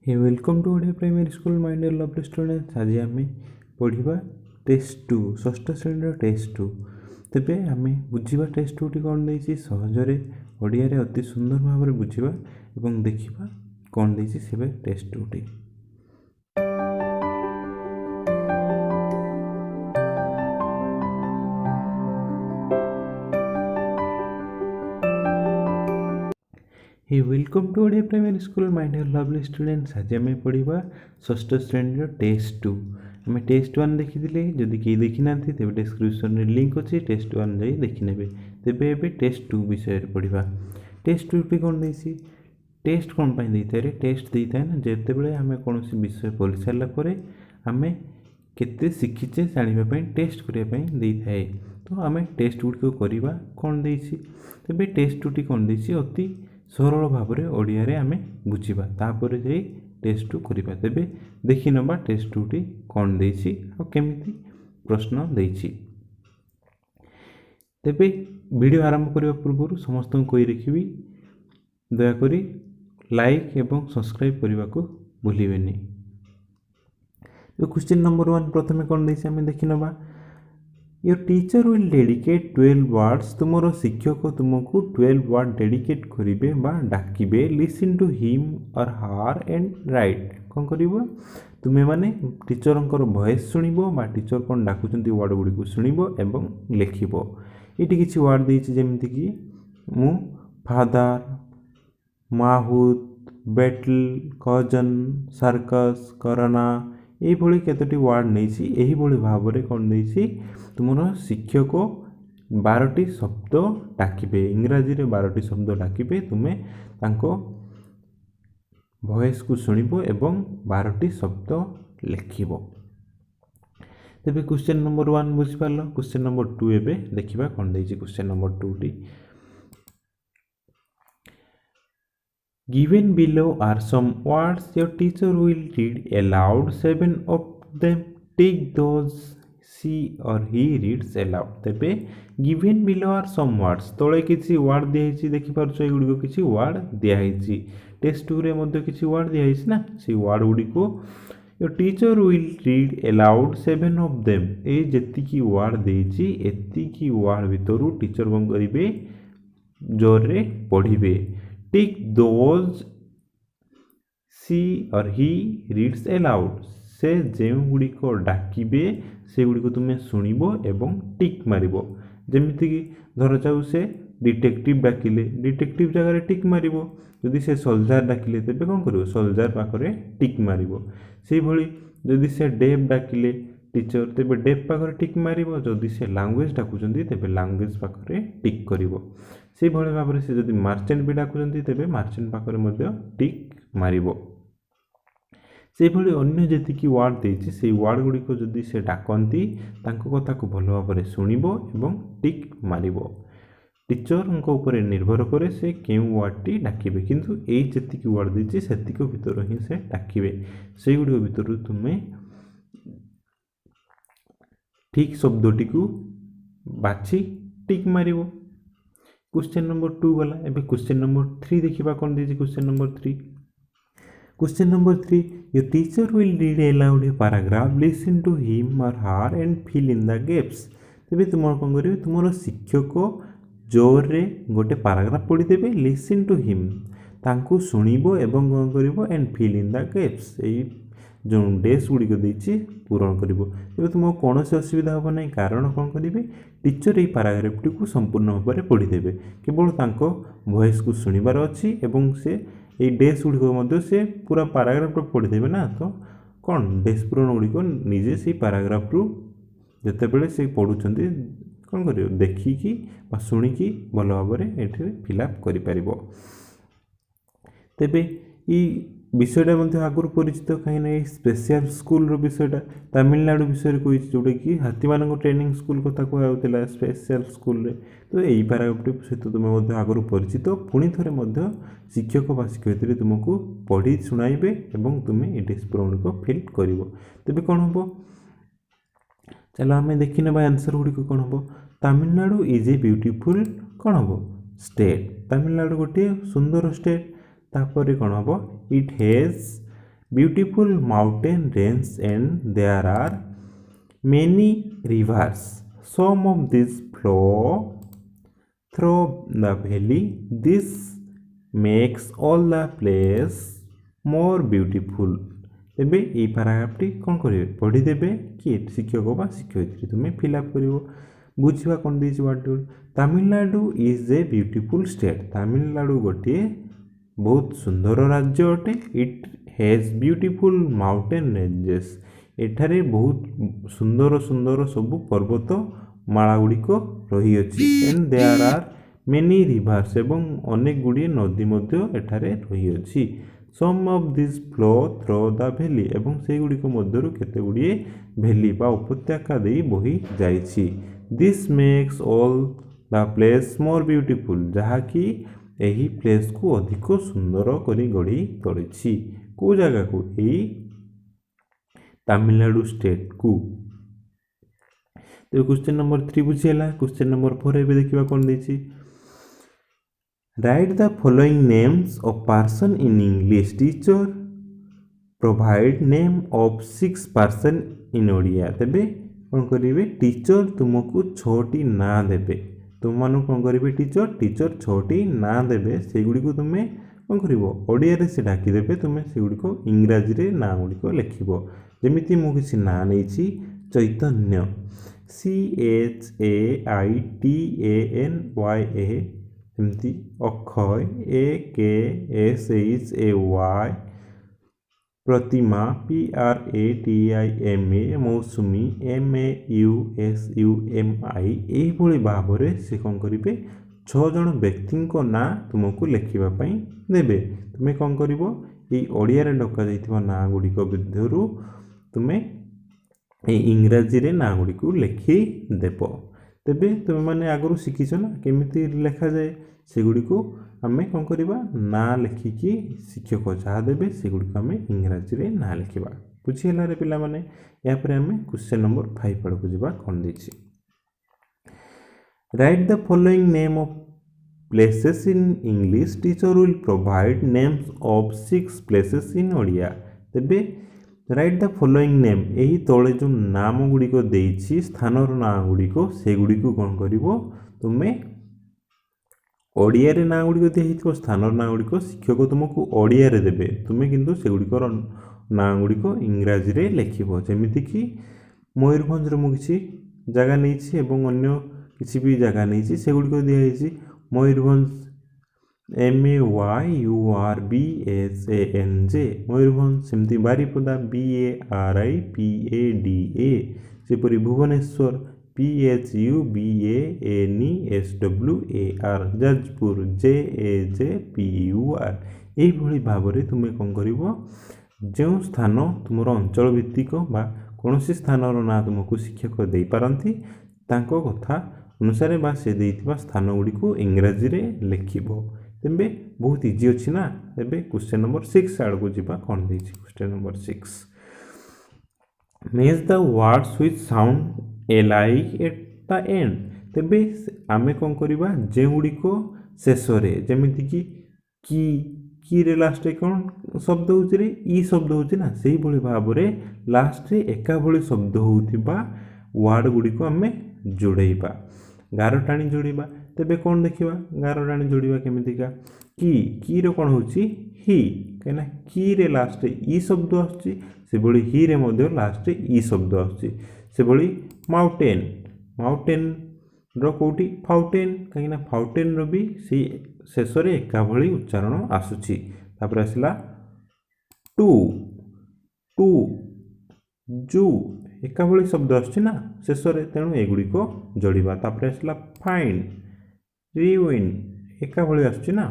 Hey welcome to Odia primary school my dear lovely students. आज आम पढ़ा टेस्ट 2 षष्ठ श्रेणी टेस्ट 2। तेबे आम बुझा टेस्ट 2 टी कौन देती सहजरे ओडिया अति सुंदर भाव में बुझा और देखा कौन देती से टेस्ट 2 टी। Hey welcome to Odia primary school my dear lovely students. आज आम पढ़ा षष्ठ श्रेणी टेस्ट 2। आम टेस्ट 1 देखी जदि कई देखी ना तेज डिस्क्रिप्शन में लिंक अच्छी टेस्ट 1 जाए देखने। तेबे एबे टेस्ट 2 विषय पढ़ा। टेस्ट 2 टी कौन देती टेस्ट कौन देता है टेस्ट देता है ना जिते बड़े आम कौन विषय पढ़ी सारापर आम केते शिखीचे जानापी टेस्ट करने थाए। तो आम टेस्ट गुड़िक करवा कौन देती तेबे टेस्ट 2 टी कौन देती अति सरल भाव में ओडिया रे आमे बुझीबा तापर जाई टेस्ट 2 करिबा। तेबे देखि नबा टेस्ट 2 टी कौन देछि आ केमिति प्रश्न देछि। तेबे वीडियो आरंभ करबा पूर्व समस्त को कहि रखिबी दया करी लाइक एवं सब्सक्राइब करने को भूलिबेनी। तो क्वेश्चन नंबर 1 प्रथमे कौन देछि आमे देखि नबा। Your teacher will dedicate 12 words. तुमर शिक्षक तुमको 12 वर्ड डेडिकेट करेंगे डाकिबे। Listen to him or her and right. कौन कर तुम्हें माने टीचर वॉइस शुणव टीचर कौन डाकुंट वर्ड गुड़ी शुणव एवं लिख। ये किसी वर्ड देती जमीक मु फादर माहुत बैटल कजन सर्कस करना यही केतोटी वर्ड नहीं भाव में कौन देती तुम शिक्षक 12टी शब्द डाकिबे इंग्राजी रे 12टी शब्द डाकिबे तुम्हें तांको वॉइस को शुणव एवं 12टी शब्द लिखिबो। तेबे क्वेश्चन नंबर 1 बुझी पारलो। क्वेश्चन नंबर 2 एबे देखिबा कौन देछि। क्वेश्चन नंबर 2 टी given below are some words your teacher will read aloud. 7 of them take those she or he reads aloud. तेबे given below are some words तले किसी वर्ड दिया देखि पारछो एगुडी किसी वर्ड दिया टेस्ट 2 रे मध्य किसी वर्ड दिया ना से वर्ड गुडी को your teacher will read aloud 7 of them. ए जेति की वर्ड देछि एति की वर्ड भितरु टीचर कौन करिवे जोर रे पढ़िबे। टिक दोज सी और ही रीड्स अलाउड। से जो गुड़िक डाकिबे से गुड़िक तुम्हें शुणव एवं टिक मार जमीक धर जाऊ से डिटेक्टिव डाकिले डिटेक्टिव जगह टिक मार जदि से सोल्जार डाकिले तेज कौन कर सोल्जार पाखे टिक मार से भली जदि से डेव डाकिले टीचर तेज डेव पाखे टिक मार जदि से लांगुएज डाकुंट तेज लांगुएज पाखे टिक कर से भाई भाव में से जब मार्चेंट भी डाकुंट तेज मार्चेंट पाखे टिक मार से भली अन्य जी वर्ड देती से वर्ड गुड़िक जदि से डाकती कथा को भल भाव में शुणव एवं टिक मार। टीचर ऊपर निर्भर करे से क्यों वर्डटी डाकिबे किंतु ये जी वर्ड देती से भितर ही से डाकिबे से गुड़ भितर तुम्हें ठीक शब्दटी को बाछि टिक मार। क्वेश्चन नंबर 2 गला। एबे क्वेश्चन नंबर 3 देखिबा कौन देछि। Question number 3 your teacher will read aloud a paragraph. Listen to him or her and fill in the gaps. तेबे तुम कौन करिवे तुमर शिक्षक जोर रे गोटे पैराग्राफ पढ़ी देबे। लिसन टू हिम तांको शुणिबो एवं कौन करिवो and fill in the gaps जो डेस गुड़िक देती पूरण कर। तुम कौन से असुविधा हम ना कारण कौन करेंगे टीचर ये पैराग्राफटी को संपूर्ण भाव में पढ़ीदेवे केवल वॉइस को शुणवार अच्छी से ये डेस गुड़िक से पूरा पैराग्राफ पढ़ीदेवे ना। तो कौन डेस पूरण गुड़िक निजे से पैराग्राफ रु जिते बड़े से पढ़ुं कौन कर देखिकी शुणिकी भल भाव में ये फिलअप कर। तेबे ये विषयटा आगुरी परिचित कहीं स्पेशल स्कूल विषयटा तमिलनाडु विषय कही जोटा कि हाथी मान ट्रेनिंग स्कूल कथा कहला स्पेशल स्कूल रे। तो यही पैराग्राफटी सहित तुम्हें आगुरी परिचित पुणी थे शिक्षक बा शिक्षयित्री तुमको पढ़ी शुणाइबे और तुम्हें ये डिस्प्रोन को फिल कर। तेज कौन हम चलो आम देखी ना आंसर गुड़िक कौन हम। तमिलनाडु इज ए ब्यूटीफुल कौन हम स्टेट। तमिलनाडु गोटे सुंदर स्टेट तापर कौन हम it has beautiful mountain range and there are many rivers. Some of these flow through the valley. This makes all the place more beautiful. तेबे ये पैराग्राफटी कौन करेंगे पढ़ीदेवे किए शिक्षक बा शिक्षयित्री तुम्हें फिलअप कर बुझा कौन दे Tamil Nadu is a beautiful state Tamil Nadu गोटे बहुत सुंदर राज्य अटे it has beautiful mountain ranges एठारे बहुत सुंदर सुंदर सबु पर्वत माला गुड़िक रही अछि and there are many rivers एवं अनेक गुड़िए नदी मध्य एठारे रही अछि some of this flow through the valley एवं से गुड़िक मध्यरु केते गुड़िए वैली बा उपत्यका देई बही जाइछि this makes all the place more beautiful जहा कि एही प्लेस को अधिक सुंदर करी गढ़ी तोड़िछि को जगह को एही तमिलनाडु स्टेट को तो क्वेश्चन नंबर 3 बुझियला क्वेश्चन नंबर 4 एबे देखिबा कोन देछि write the following names of person in English teacher provide name of 6 person in Odia तबे कोन करिवे टीचर तुमको 6टी ना देबे तुम मानु कोन करिवे टीचर टीचर 6टी ना देबे से गुडी को तुमे कोन करिवो ओडिया रे से डाकी देबे तुमे से गुडी को इंग्रजी रे ना गुडी को लिखिबो जेमिति मु किछि ना नेछि चैतन्य CHAITANYA एमती अक्षय AKSHAY प्रतिमा PRATIMA मौसुमी MAUSUMI यही भाव में से कौन करेंगे 6 जन व्यक्ति ना तुमको लिखा देवे तुम्हें कौन कर ओडिया डक ना गुड़िक मध्यरु तुम्हें इंग्राजी रे ना गुड़ी को लिखिदेव तेबे तुम मैंने आगु शिखीच ना केमी लिखा जाए से गुड़ी को आम कौन करवा ना लिखिकी शिक्षक जहाँ देवे से गुड़ी को आम इंग्राजी रे ना लिखा बुझीगला रे पिला माने यापर आम क्वेश्चन नंबर 5 आड़ को जावा कौन देछि write the following name of places in English teacher will provide names of 6 places in Odia तेबे राइट द फॉलोइंग नेम यही तले जो नाम गुड़िक देछि स्थानर ना गुड़िक से गुड़िक कौन करिवो तुमे ओडिया रे ना गुड़िक दिया स्थानर ना गुड़िक शिक्षक तुमको ओडिया रे देबे तुमे किंतु से गुड़िकर ना गुड़िक इंग्राजी रे लिखिबो जेमिति कि मयूरभंज रे मु किछि जगह नैछि एवं अन्य किछि भी जगह नैछि से गुड़िक दिया हिछि मयूरभंज MAYURBSANJ मयूरभंज सेमती Baripada BARIPADA सेपरी Bhubaneswar PHUBANESWAR Jajpur JAJPUR यही भाव में तुम्हें कौन कर जो स्थान तुम अंचल भित्तिक बा कौन स्थानर ना तुमको शिक्षक दे पारती कथा अनुसार बा से देइथिबा स्थान गुड़ी को इंग्राजी रे लिखिबो तेबे बहुत इजी अच्छी ना तेबे क्वेश्चन नंबर 6 आड़ को जीवा कौन देछि question number 6 match the words with sound alike at the end तेबे आमे कौन करिबा जे गुड़ी को शेष रे जेमिति की रे लास्ट रे कौन शब्द होछि रे ई शब्द होछि ना सेही भली भाव रे लास्ट रे एका भली शब्द होथिबा वर्ड गुड़ी को आमे जोड़ेबा गार टाणी जोड़ीबा तेबे कौन देखिबा गार टाणी जोड़ीबा केमितिका की रे कौन होछि ही कहना की रे लास्ट रे ई शब्द आछि से बळी ही रे मध्य लास्ट रे ई शब्द आछि से बळी माउंटेन माउंटेन रो कोठी फाउंटेन कहिना फाउंटेन रो भी से शेष रे एका भली उच्चारण आसुछि तापर आसला टू टू जू एका भली शब्द आछि ना शेष रे तेणु एगुडी को जोड़ीबा तापर आसला फाइंड रिविन एका भली आछि ना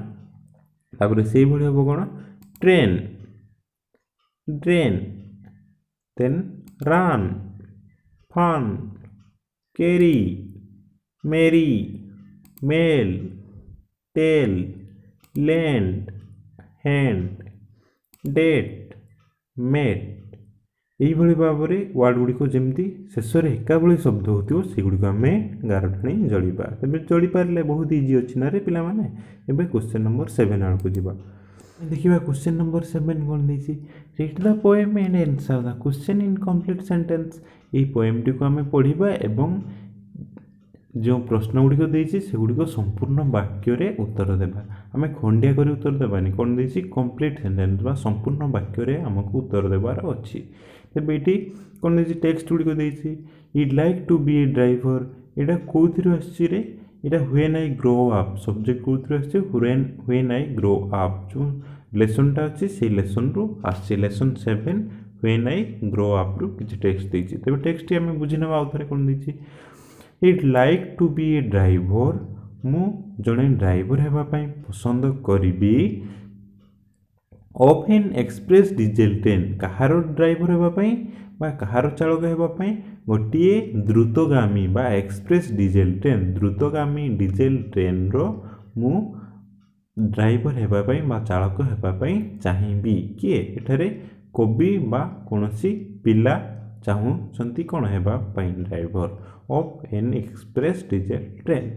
तापर सेही भली हो कोन train drain then run fun carry merry mail tail land hand date mate यही भाव में वार्ड गुड़िक जमी शेष में एका भाई शब्द होती से गुड़िक आम गार टाणी जोड़ा तेज जोड़ी पारे बहुत इजी अच्छी ना रे पे क्वेश्चन नंबर 7 आड़ को जावा देखिए क्वेश्चन नंबर 7 कौन देछि read the poem and answer the question in complete sentence ये पोएम टी को हमें पढ़िबा एवं जो प्रश्न गुड़िक देछि सेगुड़िक संपूर्ण वाक्य रे उत्तर देबा हमें खंडिया करी उत्तर देबानी कौन देछि कंप्लीट सेंटेंस बा संपूर्ण वाक्य रे हमको उत्तर देबार अछि तेबे एटी कौन देछि टेक्स्ट गुड़िक देछि I'd like to be a driver एटा कोथिरो आछि रे एटा when I grow up subject कोथिरो आछि व्हेन आई ग्रो अप जो लेसन टा अछि से लेसन रु आछि lesson 7 when I grow up रु किछि टेक्स्ट देछि तेबे टेक्स्ट हमें बुझिनबा आउथरे कौन देछि I'd like to be a driver मु जड़े ड्राइवर हेबाई पसंद करी of an express diesel train कहार ड्राइवर हेबाई कहार चालक हेबाई गोटे द्रुतगामी बा एक्सप्रेस डीजेल ट्रेन द्रुतगामी डीजेल ट्रेन रो मु ड्राइवर हेबाई बा चालक हेबाई चाहिबी किए एठारे कवि बा कोनोसी पिला चाहूँगी कौन हेबाई driver of an express diesel train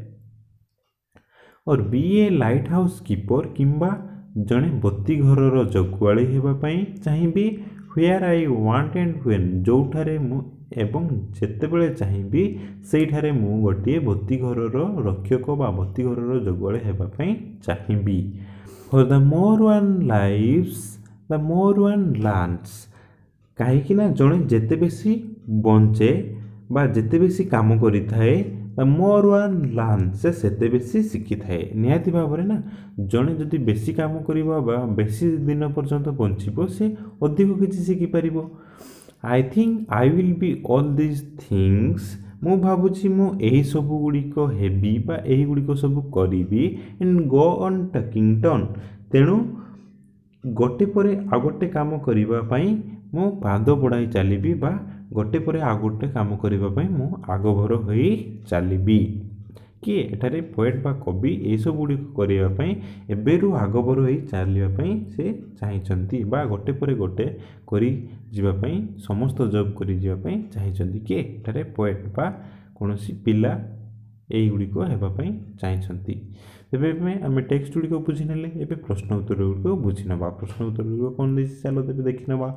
or be a lighthouse keeper किंबा जड़े बत्ती घर जगुआली हेबाई चाहिए where I want and when जोठारे एवं जेतेबेले चाहिए सेठारे मु गोटे बत्ती घर रक्षक बा बत्ती घर जगुआली हेबाई चाहिए for the more one lives the more one learns कहीं जड़े जेते बेसी बंचे बा जेते बेसी काम करि थाए द मोर वन लर्न से सेते बेसी शिखी थाए निहाती भाव ना जड़े जदि बेसी काम करिबा बा बेसी दिन पर्यंत बंचिबो से अधिक किछि शिखि परिबो I think I will be all this things मु भाबुछि मु एही सब गुड़िक हेबी बा एही गुड़िक सब करिबी एंड गो ऑन टकिंग टन तेणु गोटे परे आ गोटे काम करिबा पई मु पाद बढ़ाई चलिबी बा गोटे परे आ गोटे काम करिबा पई मु आगभर होई चलिबी कि एठारे पोएट बा कवि ए सब गुडी करिबा पई एबेरु आगभर होई चलिबा पई से चाहिचंती बा गोटे परे गोटे करी जिबा पई समस्त जॉब करी जिबा पई चाहिचंती कि एठारे पोएट बा कोनोसी पिला एई गुडी को हेबा पई चाहिचंती तेबे आम टेक्स्ट गुड़ी बुझी ने ए प्रश्न उत्तर गुड़ बुझी ना प्रश्न उत्तर गुड़ कौन दे चलो तेज देखी ना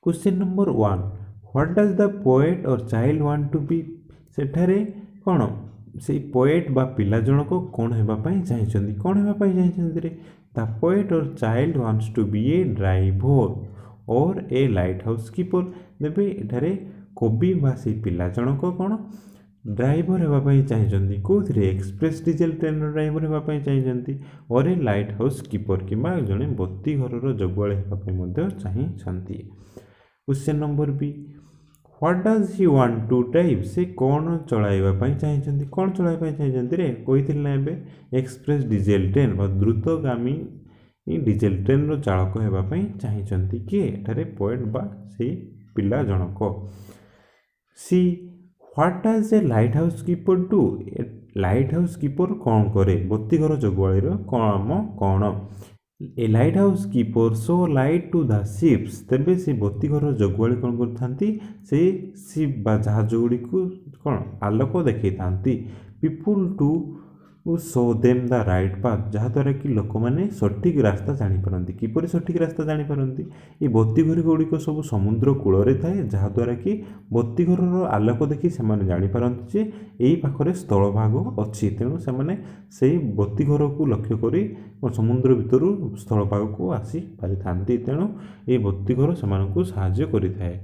question number 1 what does the poet or child want to B सेठारे कौन से पोएट बा पिला जनक कौन हेबाई चाहिए कौन हेबाई चाहिए रे the poet or child wants to be a driver or a lighthouse keeper देवे एठारे कवि बा से पिला जनक कौन ड्राइवर हेबाई चाहिए कौन एक्सप्रेस डीजेल ट्रेन ड्राइवर हेबाई चाहिए और ए लाइट हाउस कीपर कि जड़े बत्ती घर जगुआल हेबाई चाहिए question number B what does he want to drive से कौन चलाइबा चाहिए कौन चलाइबा चाहिए रे कही ना एक्सप्रेस डीजेल ट्रेन द्रुतगामी डीजेल ट्रेन रो चालक हेबाई चाहिए किए एठारे पोएट बा से पिला जनक C what does a lighthouse keeper do lighthouse keeper कौन करे बत्ती घर जगुआली काम कौन ए lighthouse keeper so light to the ships तेबे से बत्ती घर जगुआली कौन करथांती से शिप बा जहाज गुड़ी को कौन आलोक देखई थांती people to show them the right path जहाँद्वारा कि लोक मैंने सठिक रास्ता जानीपारती किपर सठिक रास्ता जानीपारती ये बत्ती घर गुड़िक सब समुद्र कूल थाए जहाँद्वारा कि बत्ती घर आलोक देखी से जानीपारती जे यही पाखे स्थल भाग अच्छी तेणु से बत्ती घर को लक्ष्य कर समुद्र भितर स्थल भाग को आसी पारि थांती तेणु ये बत्ती घर से साहाय्य करिथाए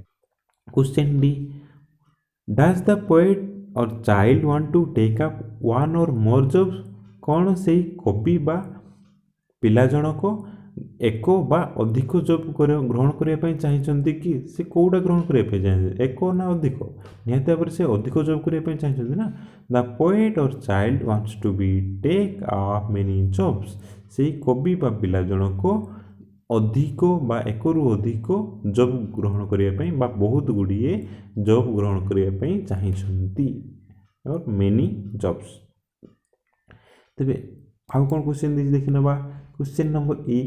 question D does the poet or child want to take up one or more jobs कौन से कवि बा पिला जनक एक बा अधिक जॉब ग्रहण करने चाहिए कि से कौटा ग्रहण करने चाहिए एक ना अधिक निहत भाव से अधिक जॉब करने चाहिए ना the poet or child wants to be take up many jobs से कवि बा पिला जनक अधिक बा एक रु अधिक जॉब ग्रहण करने बा बहुत गुड़िए जॉब ग्रहण करने चाहिए और मेनी जॉब्स तेरे आउ कौन क्वेश्चन देखी ना question number A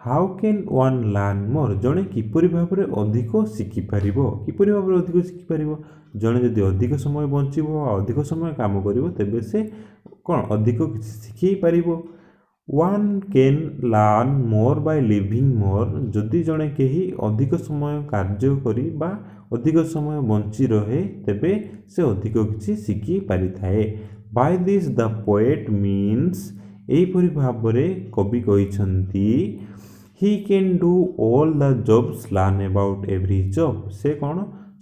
how can one learn more जड़े किपरि भाव में अधिक शिखिपर किपरि भाव में अधिक शिखिपर जड़े जदि अधिक समय बंचब अधिक समय काम कर तेबे से कौन अधिक किसी शिखी पार ୱାନ୍ କେନ୍ ଲର୍ନ ମୋର୍ ବାଇ ଲିଭିଂ ମୋର୍। ଯଦି ଜଣେ କେହି ଅଧିକ ସମୟ କାର୍ଯ୍ୟ କରି ବା ଅଧିକ ସମୟ ବଞ୍ଚି ରହେ ତେବେ ସେ ଅଧିକ କିଛି ଶିଖିପାରିଥାଏ। By this the poet means, ଏହିପରି ଭାବରେ କବି କହିଛନ୍ତି, he can do all the jobs learn about every job. ସେ କ'ଣ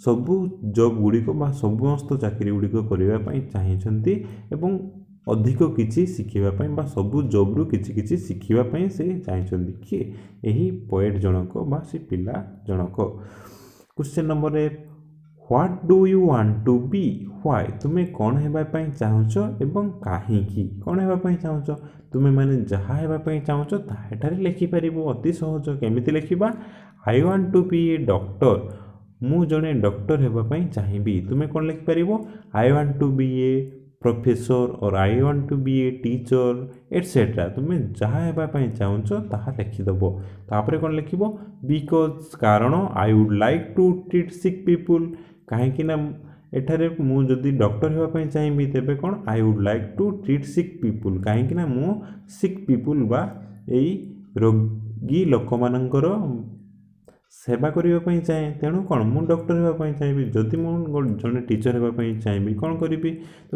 ସବୁ ଜବ୍ ଗୁଡ଼ିକ ବା ସମସ୍ତ ଚାକିରି ଗୁଡ଼ିକ କରିବା ପାଇଁ ଚାହିଁଛନ୍ତି ଏବଂ ଅଧିକ କିଛି ଶିଖିବା ପାଇଁ ବା ସବୁ ଜବ୍ରୁ କିଛି କିଛି ଶିଖିବା ପାଇଁ ସେ ଚାହିଁଛନ୍ତି। କିଏ? ଏହି ପୋଏଟ୍ ଜଣକ ବା ସେ ପିଲା ଜଣକ। Question number 8, what do you want to be? Why? ତୁମେ କ'ଣ ହେବା ପାଇଁ ଚାହୁଁଛ ଏବଂ କାହିଁକି? କ'ଣ ହେବା ପାଇଁ ଚାହୁଁଛ? ତୁମେମାନେ ଯାହା ହେବା ପାଇଁ ଚାହୁଁଛ ତାହା ଏଠାରେ ଲେଖିପାରିବ। ଅତି ସହଜ। କେମିତି ଲେଖିବା? I want to be a doctor. ମୁଁ ଜଣେ ଡକ୍ଟର ହେବା ପାଇଁ ଚାହିଁବି। ତୁମେ କ'ଣ ଲେଖିପାରିବ? I want to be a professor or I want to be a teacher etcetera. ତୁମେ ଯାହା ହେବା ପାଇଁ ଚାହୁଁଛ ତାହା ଲେଖିଦେବ। ତାପରେ କ'ଣ ଲେଖିବ? ବିକଜ, କାରଣ, I would like two treat Sikh people. କାହିଁକି ନା ଏଠାରେ ମୁଁ ଯଦି ଡକ୍ଟର ହେବା ପାଇଁ ଚାହିଁବି ତେବେ କ'ଣ? I would like two treat Sikh people. କାହିଁକି ନା ମୁଁ ସିକ୍ ପିପୁଲ୍ ବା ଏଇ ରୋଗୀ ଲୋକମାନଙ୍କର ସେବା କରିବା ପାଇଁ ଚାହେଁ। ତେଣୁ କ'ଣ? ମୁଁ ଡକ୍ଟର ହେବା ପାଇଁ ଚାହିଁବି। ଯଦି ମୁଁ ଜଣେ ଟିଚର ହେବା ପାଇଁ ଚାହିଁବି କ'ଣ କରିବି? ତ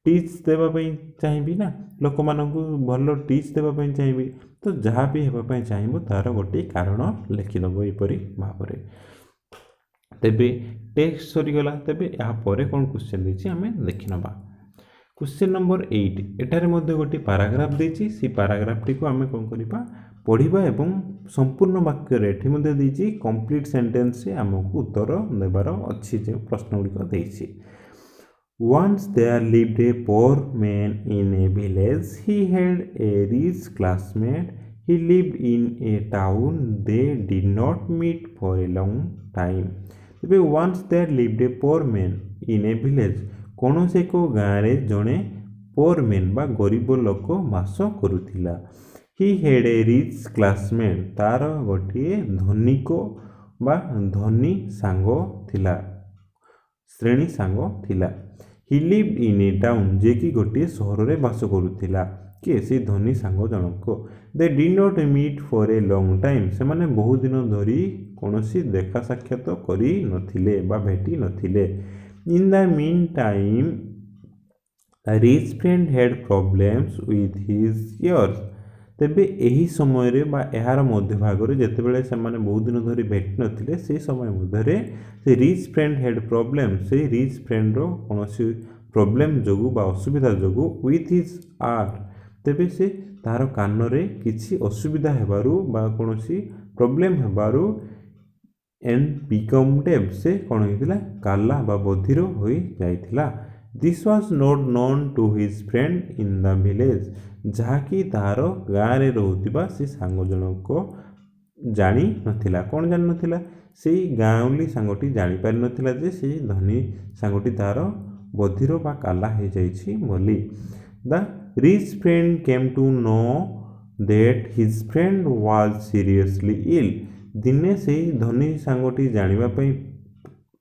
ଟିଚ୍ ଦେବା ପାଇଁ ଚାହିଁବି ନା, ଲୋକମାନଙ୍କୁ ଭଲ ଟିଚ୍ ଦେବା ପାଇଁ ଚାହିଁବି। ତ ଯାହା ବି ହେବା ପାଇଁ ଚାହିଁବ ତାର ଗୋଟିଏ କାରଣ ଲେଖିଦେବ ଏହିପରି ଭାବରେ। ତେବେ ଟେକ୍ସଟ ସରିଗଲା। ତେବେ ଏହାପରେ କ'ଣ କ୍ୱେଶ୍ଚନ୍ ଦେଇଛି ଆମେ ଦେଖିନେବା। କ୍ୱେଶ୍ଚନ୍ ନମ୍ବର 8, ଏଠାରେ ମଧ୍ୟ ଗୋଟିଏ ପାରାଗ୍ରାଫ ଦେଇଛି। ସେ ପାରାଗ୍ରାଫଟିକୁ ଆମେ କ'ଣ କରିବା? ପଢ଼ିବା ଏବଂ ସମ୍ପୂର୍ଣ୍ଣ ବାକ୍ୟରେ ଏଠି ମଧ୍ୟ ଦେଇଛି କମ୍ପ୍ଲିଟ୍ ସେଣ୍ଟେନ୍ସରେ ଆମକୁ ଉତ୍ତର ଦେବାର ଅଛି ଯେଉଁ ପ୍ରଶ୍ନ ଗୁଡ଼ିକ ଦେଇଛି। Once there lived a poor man in a village. He had a rich classmate. He lived in a town. They did not meet for a long time. ତେବେ once there lived a poor man in a village, କୌଣସି ଏକ ଗାଁରେ ଜଣେ poor man ବା ଗରିବ ଲୋକ ବାସ କରୁଥିଲା। He had a rich classmate. ତାର ଗୋଟିଏ ଧନିକ ବା ଧନୀ ସାଙ୍ଗ ଥିଲା, ଶ୍ରେଣୀ ସାଙ୍ଗ ଥିଲା। He lived in a town, ଯିଏକି ଗୋଟିଏ ସହରରେ ବାସ କରୁଥିଲା। କିଏ? ସେ ଧନୀ ସାଙ୍ଗ ଜଣକ। They did not meet for a long time. ସେମାନେ ବହୁ ଦିନ ଧରି କୌଣସି ଦେଖା ସାକ୍ଷାତ କରି ନଥିଲେ ବା ଭେଟି ନଥିଲେ। In the meantime, the rich friend had problems with his ears. ତେବେ ଏହି ସମୟରେ ବା ଏହାର ମଧ୍ୟଭାଗରେ ଯେତେବେଳେ ସେମାନେ ବହୁତ ଦିନ ଧରି ଭେଟି ନଥିଲେ ସେହି ସମୟ ମଧ୍ୟରେ ସେ ରିଚ୍ ଫ୍ରେଣ୍ଡ ହେଡ୍ ପ୍ରୋବ୍ଲେମ୍, ସେଇ ରିଚ୍ ଫ୍ରେଣ୍ଡର କୌଣସି ପ୍ରୋବ୍ଲେମ୍ ଯୋଗୁଁ ବା ଅସୁବିଧା ଯୋଗୁଁ ୱିଥ୍ ହିଜ୍ ଆର୍, ତେବେ ସେ ତାହାର କାନରେ କିଛି ଅସୁବିଧା ହେବାରୁ ବା କୌଣସି ପ୍ରୋବ୍ଲେମ୍ ହେବାରୁ ଏଣ୍ଡ ବିକମ୍ ଡେଫ୍, ସେ କ'ଣ ହେଇଥିଲା? କାଲା ବା ବଧିର ହୋଇଯାଇଥିଲା। This was not known to his friend in the village, ଯାହାକି ତାହାର ଗାଁରେ ରହୁଥିବା ସେ ସାଙ୍ଗ ଜଣକ ଜାଣିନଥିଲା। କ'ଣ ଜାଣିନଥିଲା? ସେଇ ଗାଉଁଲି ସାଙ୍ଗଟି ଜାଣିପାରିନଥିଲା ଯେ ସେଇ ଧନୀ ସାଙ୍ଗଟି ତାହାର ବଧିର ବା କାଲା ହେଇଯାଇଛି ବୋଲି। ଦ ରିଚ୍ ଫ୍ରେଣ୍ଡ କେମ୍ two no that his friend was seriously ill. ଦିନେ ସେଇ ଧନୀ ସାଙ୍ଗଟି ଜାଣିବା ପାଇଁ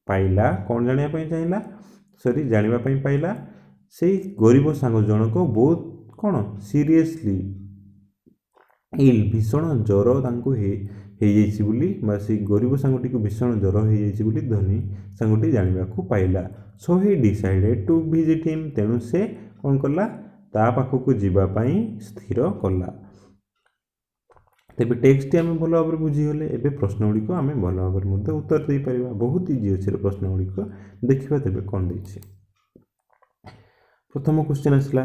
ପାଇଲା, କ'ଣ ଜାଣିବା ପାଇଁ ଚାହିଁଲା? ଜାଣିବା ପାଇଁ ପାଇଲା ସେଇ ଗରିବ ସାଙ୍ଗ ଜଣକ ବହୁତ କ'ଣ ସିରିୟସଲି ଇଲ୍, ଭୀଷଣ ଜ୍ୱର ତାଙ୍କୁ ହେଇଯାଇଛି ବୋଲି ବା ସେଇ ଗରିବ ସାଙ୍ଗଟିକୁ ଭୀଷଣ ଜ୍ୱର ହେଇଯାଇଛି ବୋଲି ଧନୀ ସାଙ୍ଗଟି ଜାଣିବାକୁ ପାଇଲା। ସୋ ହି ଡିସାଇଡେଡ୍ ଟୁ ଭିଜିଟ୍ ହିମ୍, ତେଣୁ ସେ କ'ଣ କଲା? ତା ପାଖକୁ ଯିବା ପାଇଁ ସ୍ଥିର କଲା। ତେବେ ଟେକ୍ସଟଟି ଆମେ ଭଲ ଭାବରେ ବୁଝିଗଲେ। ଏବେ ପ୍ରଶ୍ନ ଗୁଡ଼ିକ ଆମେ ଭଲ ଭାବରେ ମଧ୍ୟ ଉତ୍ତର ଦେଇପାରିବା। ବହୁତ ଇଜି ଅଛି ପ୍ରଶ୍ନ ଗୁଡ଼ିକ। ଦେଖିବା ତେବେ କ'ଣ ଦେଇଛି। ପ୍ରଥମ କ୍ୱେଶ୍ଚନ୍ ଆସିଲା,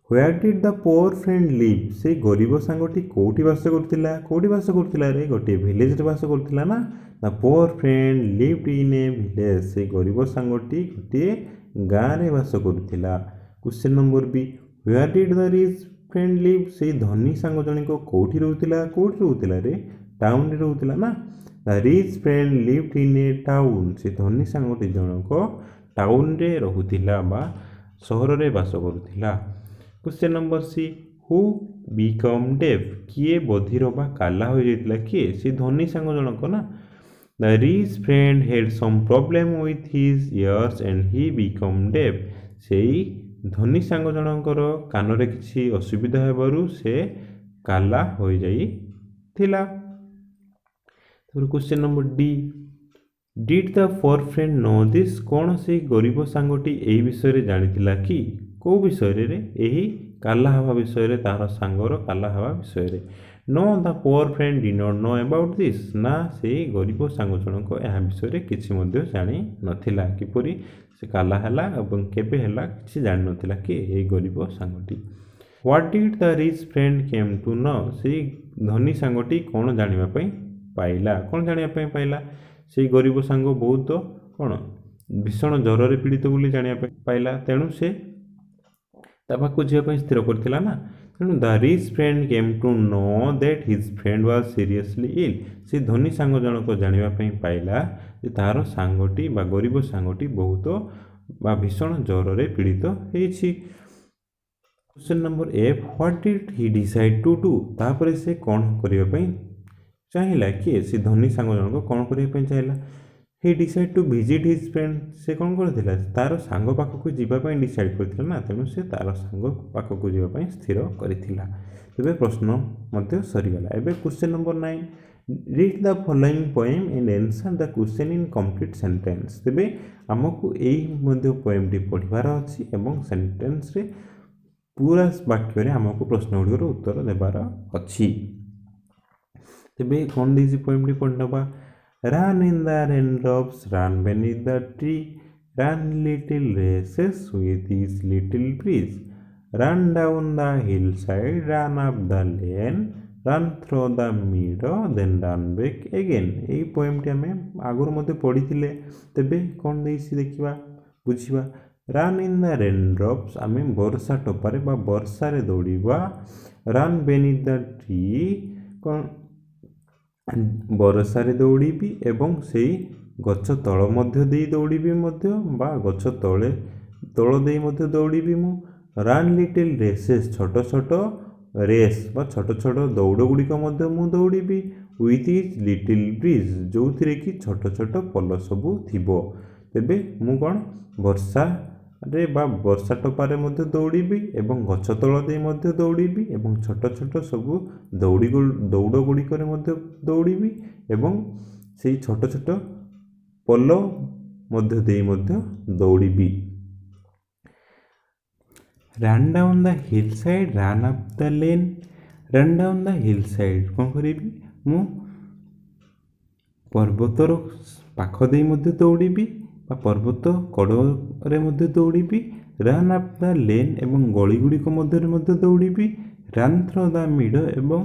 where did the poor friend live? ସେଇ ଗରିବ ସାଙ୍ଗଟି କେଉଁଠି ବାସ କରୁଥିଲା? କେଉଁଠି ବାସ କରୁଥିଲା ରେ? ଗୋଟିଏ ଭିଲେଜରେ ବାସ କରୁଥିଲା ନା। The poor friend lived in a village, ସେଇ ଗରିବ ସାଙ୍ଗଟି ଗୋଟିଏ ଗାଁରେ ବାସ କରୁଥିଲା। Question number B, where did the rich friend live? ସେଇ ଧନୀ ସାଙ୍ଗ ଜଣକ କେଉଁଠି ରହୁଥିଲା? କେଉଁଠି ରହୁଥିଲା ରେ? ଟାଉନରେ ରହୁଥିଲା ନା। The rich friend lived in a town, ସେ ଧନୀ ସାଙ୍ଗଟି ଜଣକ ଟାଉନରେ ରହୁଥିଲା ବା ସହରରେ ବାସ କରୁଥିଲା। କ୍ୱେଶ୍ଚନ୍ ନମ୍ବର ସି, ହୁ ବିକମ୍ ଡେଫ୍? କିଏ ବଧିର ବା କାଲା ହୋଇଯାଇଥିଲା? କିଏ? ସେ ଧନୀ ସାଙ୍ଗ ଜଣକ ନା। The rich friend had some problem with his ears and he become deaf. ସେଇ ଧନୀ ସାଙ୍ଗ ଜଣଙ୍କର କାନରେ କିଛି ଅସୁବିଧା ହେବାରୁ ସେ କାଲା ହୋଇଯାଇଥିଲା। Question number D, did the poor friend know this, कौन से गरीब सांगटी यही विषय रे जानिथिला कि को विषय रे यही काला हवा विषय रे तार सांगर काला हवा विषय रे। Know the poor friend did not know about this, ना से गरीब सांग जनक यह विषय रे किछि मध्य जानि नथिला किपरि से काला हला एवं केबे हला किछि जानि नथिला कि ए गरीब सांगटी। What did the rich friend came to know, से धनी सांगटी कौन जानिबा पई पाइला, कौन जानिबा पई पाइला से गरीब सांग बहुत कौन भीषण ज्वर पीड़ित बोली जानिबा पई पाइला, तेणु से तापाको जीवा पई स्थिर करथिला ना। तेणु the rich friend came to know that his friend was seriously ill, से धनी सांग जनक जानिबा पई पाइला जे तार सांगटी बा गरीब सांगटी बहुत बा भीषण ज्वर पीड़ित हेछि। Question number F, what did he decide to do, तापरे से कौन करिया पई चाहिला कि से धनी सांग जनक कौन करिया पई चाहिला। He decide to visit his friend, से कौन करथिला तार सांग पाखकु जीवा पई डिसाइड करथिला ना, तेणु से तार सांग पाखकु जीवा पई स्थिर करथिला। तबे प्रश्न मध्य सरी गला। एबे question number 9, read the following poem and answer the question in complete sentence, तबे हमकु एही मध्य पोएम टी पढिबार अछि एवं सेंटेंस रे पूरा वाक्य रे हमकु प्रश्न गुडीर उत्तर देबार अछि। तबे कोन दिस पोएम टी पढनबा। Run in the raindrops, run beneath the tree, run little races with each little breeze, run down the hillside, run up the lane, run through the meadow, then run back again। এই পোয়েমটি আমি আগর মধ্যে পড়িছিলে, তেবে কোন দেইছি দেখিবা বুঝিবা। run in the raindrops আমি বর্ষা টপারে বা বর্ষারে দৌড়িবা। run beneath the tree কোন बरसारे दौड़ीबी एवं से गछ तल मध्य देई दौड़ीबी मध्य बा गछ तले तल देई मध्य दौड़ीबी मु। रन लिटिल रेसेस छोट छोट रेस बा छोट छोट दौड़ गुड़िक मध्य मु दौड़ीबी। विथ इज लिटिल ब्रिज, जो थिरे कि छोट छोट पल सबू थिबो। तेबे मु कोन वर्षा रे बा वर्षा टपारे मध्य दौड़ीबी एवं गछ तल देई मध्य दौड़ीबी एवं छोट छोट सबू दौड़ गुड़िक मध्य दौड़ीबी एवं सेई छोट छोट पल मध्य देई मध्य दौड़ीबी। Run down the hillside, run up the lane, run down the hillside कौन करिबी मु पर्वतर पाख देई मध्य दौड़ीबी बा पर्वत कड़े मध्य दौड़ीबी। रन अप द लेन एवं गली गुड़िक मध्य दौड़ीबी। रन थ्रू द मीडो एवं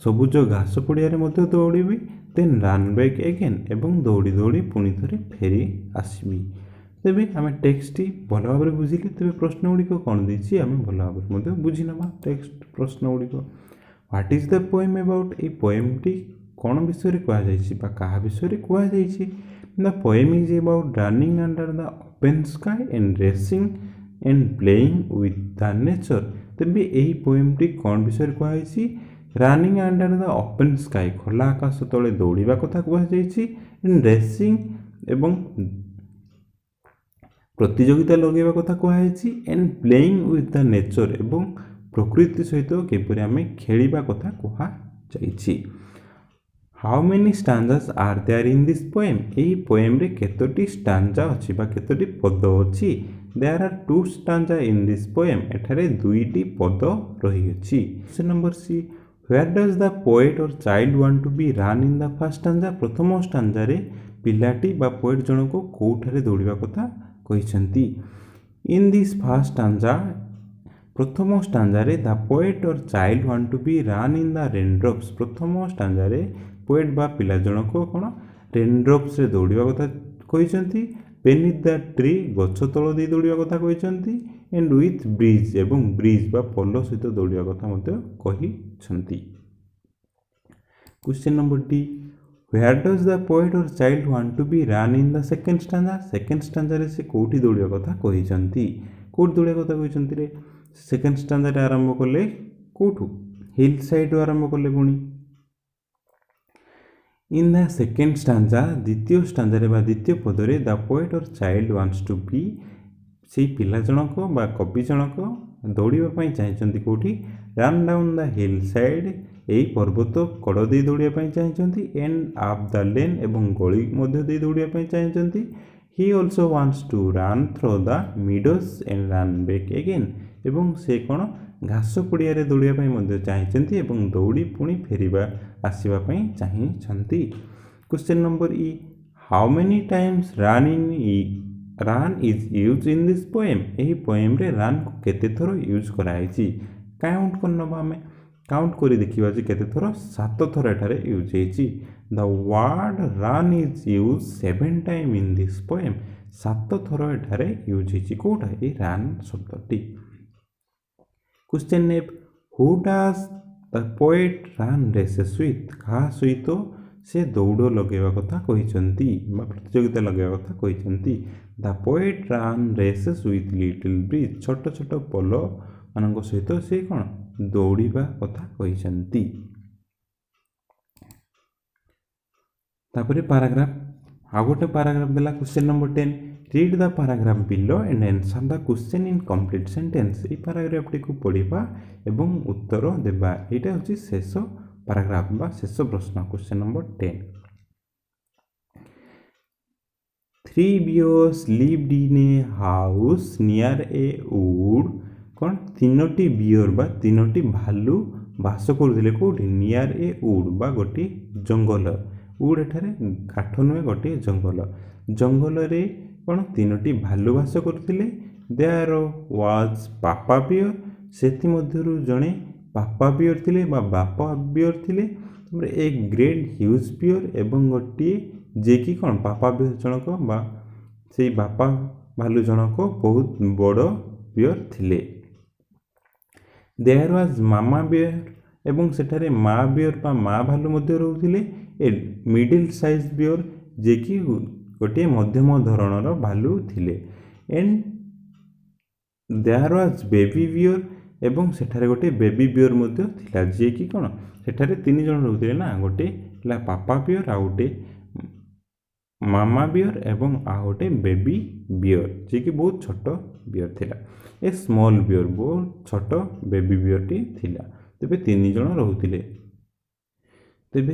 सबुज घास पड़िया मध्य दौड़ीबी। देन रन बैक अगेन एवं दौड़ी दौड़ी पुणी थे फेरी आसबी। तेबे आम टेक्स्ट भल भाव में बुझिले, तेबे प्रश्न गुड़िक कौन देछि आम भल भाव में बुझी नवा टेक्स्ट प्रश्न गुड़िक। What is the poem about, ए पोएम टी कौन विषय रे कहा जाइछि बा कहा विषय रे कहा जाइछि। The poem is about running under the open sky and racing and playing with the nature. तेबे एही पोएम टी कौन विषय रे कहा जाइछि। Running under the open sky खोला आकाश तले दौड़िबा कथा कहा जाइछि। एंड रेसिंग एवं प्रतियोगिता लगेबा कथा कहा जाइछि। And playing with the nature एवं प्रकृति सहित केपरि आमे खेलिबा कथा कहा जाइछि। How many stanzas are there in this poem, एही पोएम रे केतोटी स्टांजा अछि बा केतोटी पद अछि। There are 2 stanza in this poem, एठारे दुईटी पद रही अछि। Question number C, where does the poet or child want to be run in the first stanza. प्रथम स्टांजा रे पिलाटी बा पोएट जनक कोठारे दौड़िबा कथा कहिसंती। इन दिस फर्स्ट स्टांजा प्रथम स्टांजा रे the poet or child want to be run in the raindrops. प्रथम स्टांजा रे पोएट बा पिला जनक कोन रेनड्रॉप्स रे दौड़िबा कथा कहिसंती। बेनिथ द ट्री गछ तल दे दौड़िबा कथा कहिसंती। एंड विथ ब्रिज एवं ब्रिज बा पल सहित दौड़िबा कथा मते कहिसंती। Question number D, where does the poet or child want to be run in the second stanza. Second stanza रे से कोठी दौड़िबा कथा कहिसंती। कोठी दौड़िबा कथा कहिसंती रे सेकंड स्टांजा रे आरंभ कले कोठू हिल साइड आरंभ कले पुणी। इन द सेकेंड स्टांजा द्वितीय स्टांजा रे बा द्वितीय पदरे the poet or child wants to B से पिला जनक बा कवि जनक दौड़िबा पई चाहिचंती कोठी ରନ୍ ଡାଉନ୍ ଦ ହିଲ୍ ସାଇଡ୍ ଏହି ପର୍ବତ କଡ଼ ଦେଇ ଦୌଡ଼ିବା ପାଇଁ ଚାହିଁଛନ୍ତି ଏଣ୍ଡ ଅପ୍ ଦ ଲେନ୍ ଏବଂ ଗଳି ମଧ୍ୟ ଦେଇ ଦୌଡ଼ିବା ପାଇଁ ଚାହିଁଛନ୍ତି। He also wants to run through the meadows and run back again ଏବଂ ସେ କ'ଣ ଘାସ ପଡ଼ିଆରେ ଦୌଡ଼ିବା ପାଇଁ ମଧ୍ୟ ଚାହିଁଛନ୍ତି ଏବଂ ଦୌଡ଼ି ପୁଣି ଫେରିବା ଆସିବା ପାଇଁ ଚାହିଁଛନ୍ତି। Question number E how many Times run is use in this poem ଏହି ପୋଏମ୍ରେ ରନ୍କୁ କେତେ ଥର ୟୁଜ୍ କରାଯାଇଛି କାଉଣ୍ଟ କରିନେବା ଆମେ କାଉଣ୍ଟ କରି ଦେଖିବା ଯେ କେତେ ଥର 7 ଥର ଏଠାରେ ୟୁଜ୍ ହେଇଛି। The word run is use 7 time in this poem 7 ଥର ଏଠାରେ ୟୁଜ୍ ହେଇଛି କେଉଁଟା ଏଇ ରନ୍ ଶବ୍ଦଟି। Question F who does the poet run races with କାହା ସହିତ ସେ ଦୌଡ଼ ଲଗାଇବା କଥା କହିଛନ୍ତି ବା ପ୍ରତିଯୋଗିତା ଲଗାଇବା କଥା କହିଛନ୍ତି। ଦ poet run races with little bridge ଛୋଟ ଛୋଟ ପୋଲ ମାନଙ୍କ ସହିତ ସେ କ'ଣ ଦୌଡ଼ିବା କଥା କହିଛନ୍ତି। ତାପରେ ପାରାଗ୍ରାଫ ଆଉ ଗୋଟେ ପାରାଗ୍ରାଫ ଦେଲା question number 10 read the paragraph below and answer the question in complete sentence ଏହି ପାରାଗ୍ରାଫଟିକୁ ପଢ଼ିବା ଏବଂ ଉତ୍ତର ଦେବା ଏଇଟା ହେଉଛି ଶେଷ ପାରାଗ୍ରାଫ ବା ଶେଷ ପ୍ରଶ୍ନ question number 10 3 bears lived in a house near a wood କ'ଣ 3ଟି ବିୟର ବା 3ଟି ଭାଲୁ ବାସ କରୁଥିଲେ କେଉଁଠି ନିଆର ଏ ଉଡ୍ ବା ଗୋଟିଏ ଜଙ୍ଗଲ ଉଡ୍ ଏଠାରେ କାଠ ନୁହେଁ ଗୋଟିଏ ଜଙ୍ଗଲରେ କ'ଣ 3ଟି ଭାଲୁ ବାସ କରୁଥିଲେ। ଦେୟାର ୱାଜ୍ ପାପା ବିୟର ସେଥିମଧ୍ୟରୁ ଜଣେ ପାପା ବିୟର ଥିଲେ ବା ବାପା ବିୟର ଥିଲେ। ତାପରେ ଏ ଗ୍ରେଟ୍ ହ୍ୟୁଜ୍ ବିୟର ଏବଂ ଗୋଟିଏ ଯିଏକି କ'ଣ ପାପା ବିୟର ଜଣକ ବା ସେଇ ବାପା ଭାଲୁ ଜଣକ ବହୁତ ବଡ଼ ବିୟର ଥିଲେ। ଦେୟାର ୱାଜ୍ ମାମା ବିୟର ଏବଂ ସେଠାରେ ମା ବିୟର ବା ମା ଭାଲୁ ମଧ୍ୟ ରହୁଥିଲେ। ଏ ମିଡିଲ୍ ସାଇଜ୍ ବିୟର ଯିଏକି ଗୋଟିଏ ମଧ୍ୟମ ଧରଣର ଭାଲୁ ଥିଲେ। And there was baby bear ଏବଂ ସେଠାରେ ଗୋଟିଏ ବେବି ବିୟର ମଧ୍ୟ ଥିଲା ଯିଏକି କ'ଣ ସେଠାରେ 3 ଜଣ ରହୁଥିଲେ ନା ଗୋଟେ ହେଲା ପାପା ବିୟର ଆଉ ଗୋଟେ ମାମା ବିୟର ଏବଂ ଆଉ ଗୋଟେ ବେବି ବିୟର ଯିଏକି ବହୁତ ଛୋଟ ବିୟର ଥିଲା। ଏ ସ୍ମଲ୍ ବିୟର ବହୁତ ଛୋଟ ବେବି ବିୟରଟି ଥିଲା। ତେବେ 3 ଜଣ ରହୁଥିଲେ। ତେବେ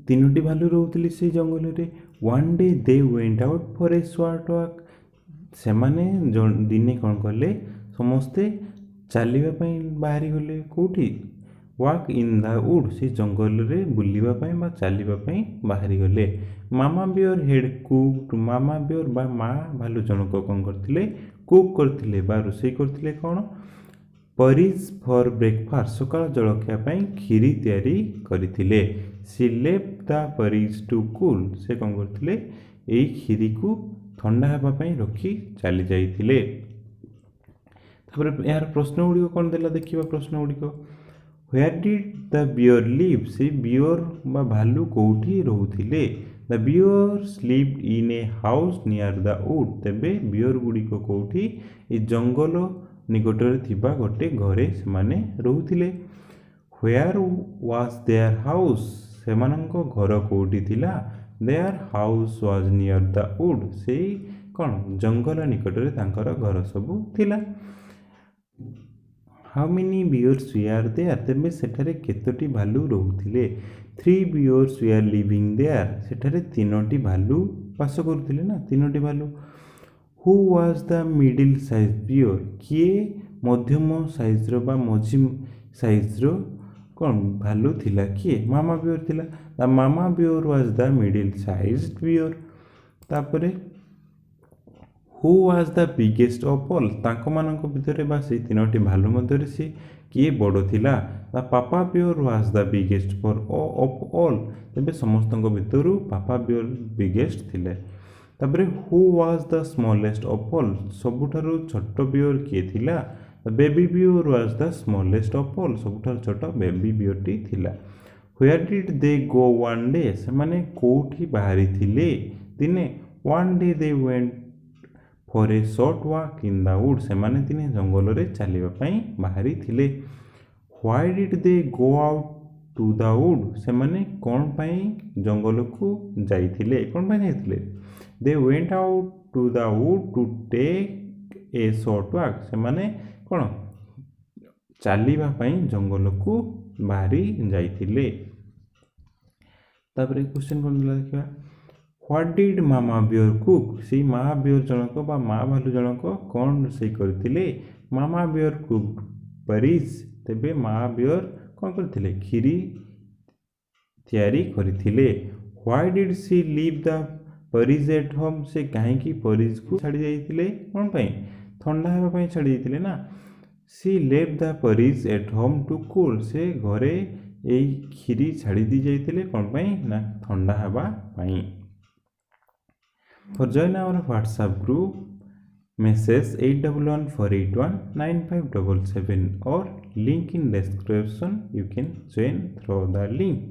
3ଟି ଭାଲୁ ରହୁଥିଲେ ସେଇ ଜଙ୍ଗଲରେ। One day they went out for a short walk ସେମାନେ ଦିନେ କ'ଣ କଲେ ସମସ୍ତେ ଚାଲିବା ପାଇଁ ବାହାରି ଗଲେ କେଉଁଠି ୱାକ୍ ଇନ୍ ଦ ଉଡ୍ ସେ ଜଙ୍ଗଲରେ ବୁଲିବା ପାଇଁ ବା ଚାଲିବା ପାଇଁ ବାହାରି ଗଲେ। ମାମା ବିୟର ହେଡ୍ କୁକ୍ଡ ମାମା ବିୟର ବା ମା ଭାଲୁ ଜଣକ କ'ଣ କରିଥିଲେ କୁକ୍ କରିଥିଲେ ବା ରୋଷେଇ କରିଥିଲେ କ'ଣ ପରିଜ୍ ଫର୍ ବ୍ରେକଫାଷ୍ଟ ସକାଳ ଜଳଖିଆ ପାଇଁ କ୍ଷୀରି ତିଆରି କରିଥିଲେ। ସି ଲେଫ୍ଟ ଦ ପରିଜ୍ ଟୁ କୁଲ୍ ସେ କ'ଣ କରିଥିଲେ ଏଇ କ୍ଷୀରିକୁ ଥଣ୍ଡା ହେବା ପାଇଁ ରଖି ଚାଲି ଯାଇଥିଲେ। ତାପରେ ଏହାର ପ୍ରଶ୍ନ ଗୁଡ଼ିକ କ'ଣ ଦେଲା ଦେଖିବା ପ୍ରଶ୍ନ ଗୁଡ଼ିକ where did the bear live ସେ ବିୟର ବା ଭାଲୁ କେଉଁଠି ରହୁଥିଲେ। The bears live in a house near the wood ତେବେ ବିୟର ଗୁଡ଼ିକ କେଉଁଠି ଏ ଜଙ୍ଗଲ ନିକଟରେ ଥିବା ଗୋଟେ ଘରେ ସେମାନେ ରହୁଥିଲେ। ହ୍ୱେୟାର ୱାଜ୍ ଦେୟାର ହାଉସ୍ ସେମାନଙ୍କ ଘର କେଉଁଠି ଥିଲା। Their house was near the wood ସେଇ କ'ଣ ଜଙ୍ଗଲ ନିକଟରେ ତାଙ୍କର ଘର ସବୁ ଥିଲା। How many bears were there ତେବେ ସେଠାରେ କେତୋଟି ଭାଲୁ ରହୁଥିଲେ। 3 ବିୟର୍ସ ୱେୟାର ଲିଭିଂ ଦେୟାର ସେଠାରେ 3ଟି ଭାଲୁ ବାସ କରୁଥିଲେ ନା 3ଟି ଭାଲୁ। Who was the middle size bear କିଏ ମଧ୍ୟମ ସାଇଜ୍ର ବା ମଝି ସାଇଜ୍ର କ'ଣ ଭାଲୁ ଥିଲା କିଏ ମାମା ବିୟର ଥିଲା। The mama bear was the middle sized bear. ତାପରେ who was the biggest of all ତାଙ୍କମାନଙ୍କ ଭିତରେ ବା ସେଇ 3ଟି ଭାଲୁ ମଧ୍ୟରେ ସେ କିଏ ବଡ଼ ଥିଲା। The papa bear was the biggest of all ତେବେ ସମସ୍ତଙ୍କ ଭିତରୁ ପାପା ବିୟର ବିଗେଷ୍ଟ ଥିଲେ। ତାପରେ who was the smallest of all ସବୁଠାରୁ ଛୋଟ ବିୟର କିଏ ଥିଲା। Baby bear was the smallest of all ସବୁଠାରୁ ଛୋଟ ବେବି ବିୟରଟି ଥିଲା। Where did they go one day ସେମାନେ କେଉଁଠି ବାହାରିଥିଲେ ଦିନେ। One day they went for a short walk in the wood ସେମାନେ ଦିନେ ଜଙ୍ଗଲରେ ଚାଲିବା ପାଇଁ ବାହାରିଥିଲେ। Why did they go out to the wood ସେମାନେ କ'ଣ ପାଇଁ ଜଙ୍ଗଲକୁ ଯାଇଥିଲେ କ'ଣ ପାଇଁ ଯାଇଥିଲେ। They went out to the wood to take a short walk ସେମାନେ କ'ଣ ଚାଲିବା ପାଇଁ ଜଙ୍ଗଲକୁ ବାହାରି ଯାଇଥିଲେ। ତାପରେ क्वेश्चन कौन दिला देखिबा what did mama bear cook से माँ बियर जनक बा माँ भालू जनक कौन रोषेई करथिले मामा बियर कुक परिज तेबे माँ बियर कौन करथिले खीरी तैयारी करथिले why did she leave the porridge at home से कहीं की परिज को छाड़ी जाइथिले कौन पई ठंडा हेबा पई छाड़ी जाइथिले ना she leave the porridge at home to cool से घरे एई खीरी छाड़ी दी जाइथिले कौन पई ना ठंडा हेबा पई। For join our WhatsApp group, message 8114819577 or link in description. You can join through the link.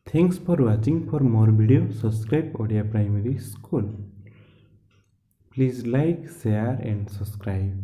Thanks for watching. For more videos, subscribe Odia Primary School. Please like, share and subscribe.